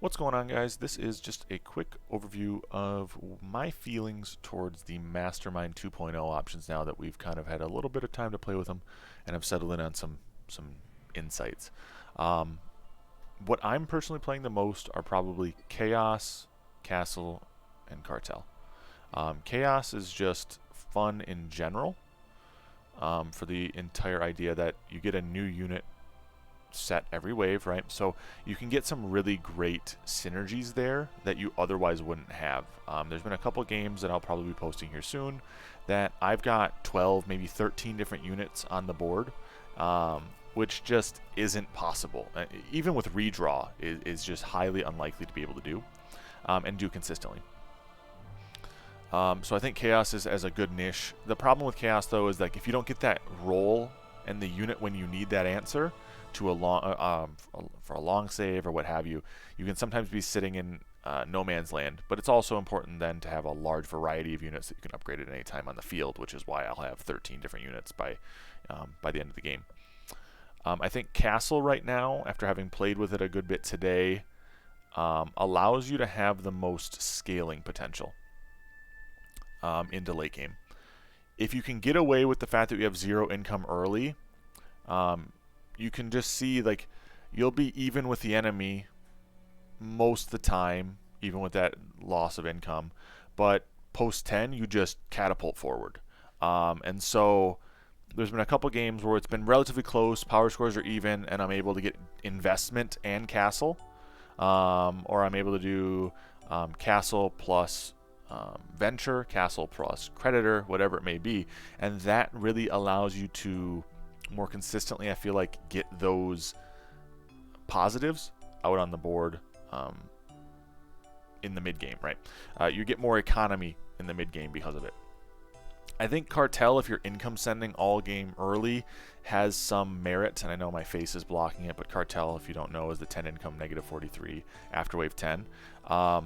What's going on, guys? This is just a quick overview of my feelings towards the Mastermind 2.0 options now that we've kind of had a little bit of time to play with them and have settled in on some insights. What I'm personally playing the most are probably Chaos, Castle, and Cartel. Chaos is just fun in general for the entire idea that you get a new unit set every wave, right? So you can get some really great synergies there that you otherwise wouldn't have. There's been a couple games that I'll probably be posting here soon that I've got 12, maybe 13 different units on the board, which just isn't possible. Even with redraw, is just highly unlikely to be able to do and do consistently. So I think Chaos is as a good niche. The problem with Chaos, though, is like if you don't get that roll and the unit when you need that answer to a long for a long save or what have you, you can sometimes be sitting in no man's land. But it's also important then to have a large variety of units that you can upgrade at any time on the field, which is why I'll have 13 different units by the end of the game. I think Castle right now, after having played with it a good bit today, allows you to have the most scaling potential into late game. If you can get away with the fact that you have 0 income early, you can just see like you'll be even with the enemy most of the time, even with that loss of income. But post 10, you just catapult forward. And so there's been a couple games where it's been relatively close, power scores are even, and I'm able to get investment and castle, or I'm able to do castle plus venture, castle plus creditor, whatever it may be, and that really allows you to more consistently, I feel like, get those positives out on the board in the mid game, right? You get more economy in the mid game because of it. I think Cartel, if you're income sending all game early, has some merit, and I know my face is blocking it, but Cartel, if you don't know, is the 10 income negative 43 after wave 10. I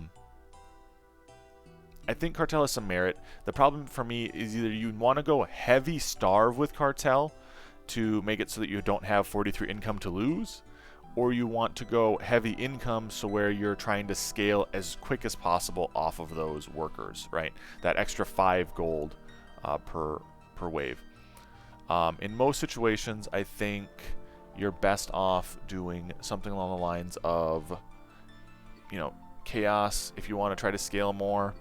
think Cartel has some merit. The problem for me is either you want to go heavy starve with Cartel to make it so that you don't have 43 income to lose, or you want to go heavy income so where you're trying to scale as quick as possible off of those workers, right? That extra 5 gold per wave. In most situations, I think you're best off doing something along the lines of, Chaos if you want to try to scale more.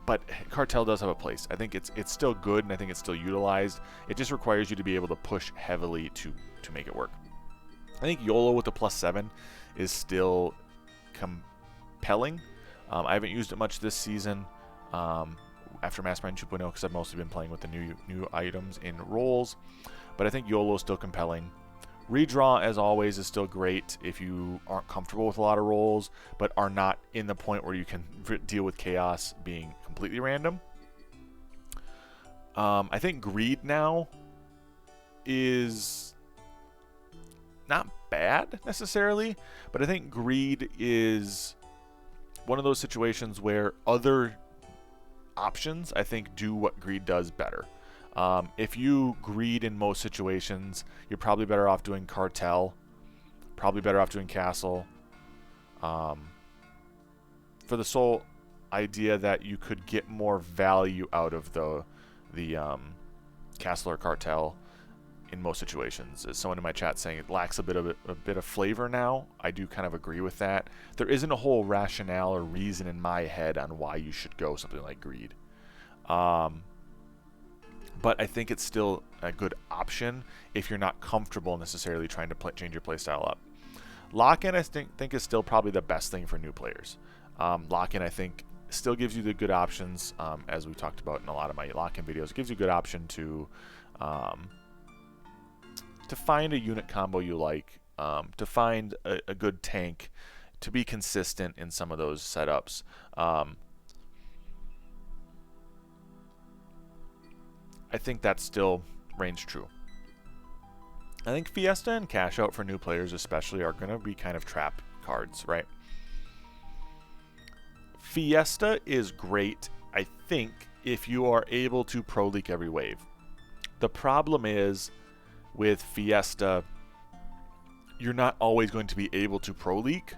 But Cartel does have a place. I think it's still good, and I think it's still utilized. It just requires you to be able to push heavily to make it work. I think YOLO with the +7 is still compelling. I haven't used it much this season after Mastermind 2.0 because I've mostly been playing with the new items in roles. But I think YOLO is still compelling. Redraw, as always, is still great if you aren't comfortable with a lot of rolls, but are not in the point where you can deal with chaos being completely random. I think Greed now is not bad necessarily, but I think Greed is one of those situations where other options, I think, do what Greed does better. If you greed in most situations, you're probably better off doing Cartel, probably better off doing Castle, for the sole idea that you could get more value out of the Castle or Cartel in most situations. As someone in my chat saying it lacks a bit of flavor now, I do kind of agree with that. There isn't a whole rationale or reason in my head on why you should go something like Greed. But I think it's still a good option if you're not comfortable necessarily trying to change your playstyle up. Lock-in, I think, is still probably the best thing for new players. Lock-in, I think, still gives you the good options, as we talked about in a lot of my lock-in videos. It gives you a good option to find a unit combo you like, to find a good tank, to be consistent in some of those setups. I think that still reigns true. I think Fiesta and Cash Out for new players especially are going to be kind of trap cards, right? Fiesta is great, I think, if you are able to pro leak every wave. The problem is with Fiesta, you're not always going to be able to pro leak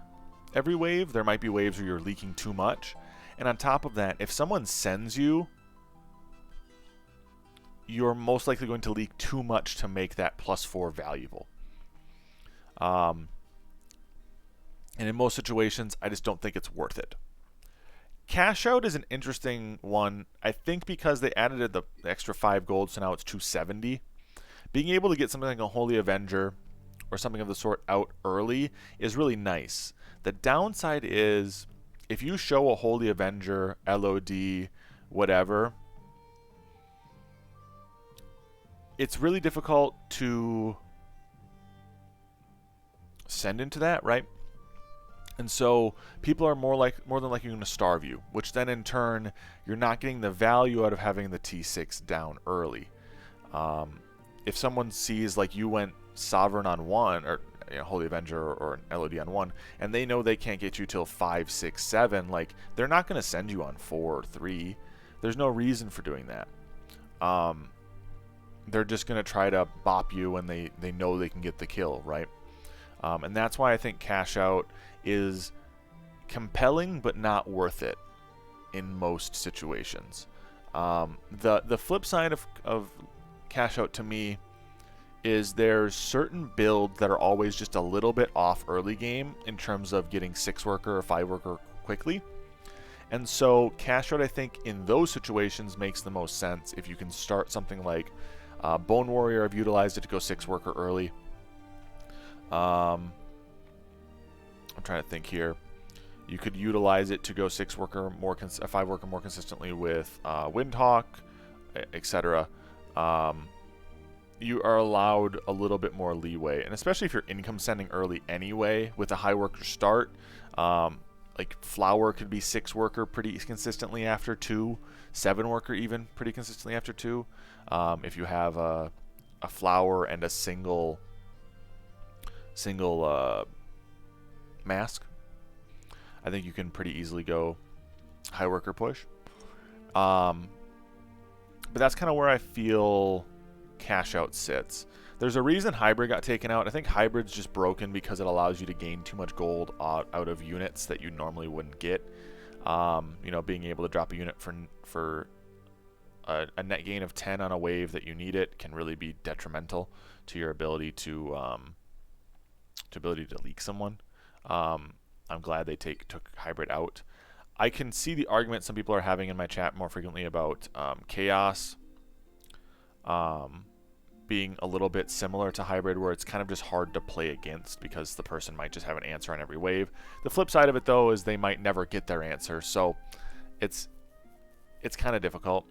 every wave. There might be waves where you're leaking too much. And on top of that, if someone sends you, you're most likely going to leak too much to make that +4 valuable. And in most situations, I just don't think it's worth it. Cash out is an interesting one, I think, because they added the extra 5 gold, so now it's 270. Being able to get something like a Holy Avenger or something of the sort out early is really nice. The downside is, if you show a Holy Avenger, LOD, whatever, it's really difficult to send into that, right? And so people are more than likely going to starve you, which then in turn, you're not getting the value out of having the T6 down early. If someone sees like you went Sovereign on 1, or Holy Avenger or an LOD on 1, and they know they can't get you till 5, 6, 7, like they're not going to send you on 4 or 3. There's no reason for doing that. They're just going to try to bop you when they know they can get the kill, right? And that's why I think cash out is compelling but not worth it in most situations. The flip side of cash out to me is there's certain builds that are always just a little bit off early game in terms of getting 6 worker or 5 worker quickly. And so cash out, I think, in those situations makes the most sense if you can start something like Bone Warrior. I've utilized it to go 6 worker early. I'm trying to think here. You could utilize it to go 6 worker 5 worker more consistently with Windhawk, etc. You are allowed a little bit more leeway, and especially if you're income sending early anyway with a high worker start. Like Flower could be 6 worker pretty consistently after 2, 7 worker even pretty consistently after 2. If you have a Flower and a single mask, I think you can pretty easily go high worker push. But that's kind of where I feel cash out sits. There's a reason hybrid got taken out. I think hybrid's just broken because it allows you to gain too much gold out of units that you normally wouldn't get. Being able to drop a unit for a net gain of 10 on a wave that you need it can really be detrimental to your ability to leak someone. I'm glad they took hybrid out. I can see the argument some people are having in my chat more frequently about chaos being a little bit similar to hybrid, where it's kind of just hard to play against because the person might just have an answer on every wave. The flip side of it, though, is they might never get their answer, so it's kind of difficult.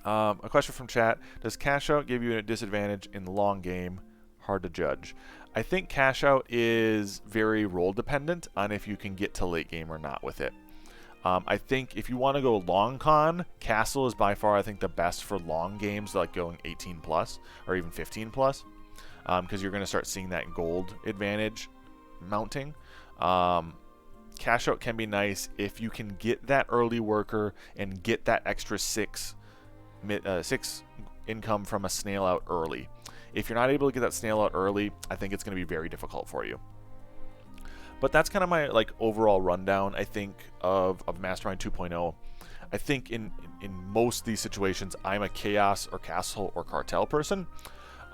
A question from chat: does cash out give you a disadvantage in the long game? Hard to judge. I think cash out is very role dependent on if you can get to late game or not with it. I think if you want to go long con, Castle is by far, I think, the best for long games, like going 18 plus or even 15 plus, because you're going to start seeing that gold advantage mounting. Cash out can be nice if you can get that early worker and get that extra 6 income from a snail out early. If you're not able to get that snail out early, I think it's going to be very difficult for you. But that's kind of my overall rundown, I think, of Mastermind 2.0. I think in most of these situations, I'm a Chaos or Castle or Cartel person.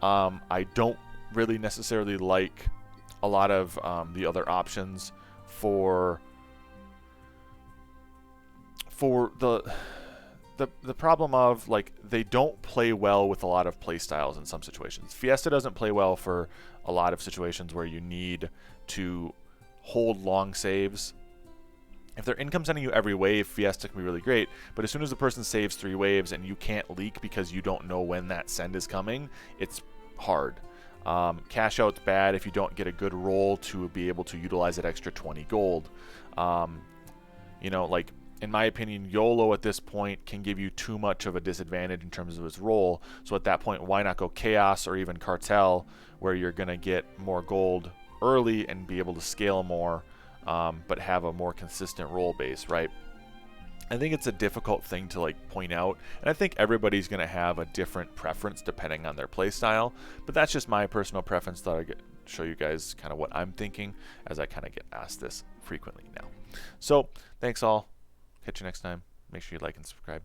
I don't really necessarily like a lot of the other options for the problem of they don't play well with a lot of play styles in some situations. Fiesta doesn't play well for a lot of situations where you need to hold long saves. If they're income sending you every wave, Fiesta can be really great, but as soon as the person saves 3 waves and you can't leak because you don't know when that send is coming, it's hard. Cash out's bad if you don't get a good roll to be able to utilize that extra 20 gold. In my opinion, YOLO at this point can give you too much of a disadvantage in terms of his roll. So at that point, why not go Chaos or even Cartel, where you're going to get more gold early and be able to scale more, but have a more consistent roll base, right? I think it's a difficult thing to point out, and I think everybody's going to have a different preference depending on their play style, but that's just my personal preference that show you guys kind of what I'm thinking, as I kind of get asked this frequently now. So thanks all. Catch you next time. Make sure you like and subscribe.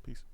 Peace.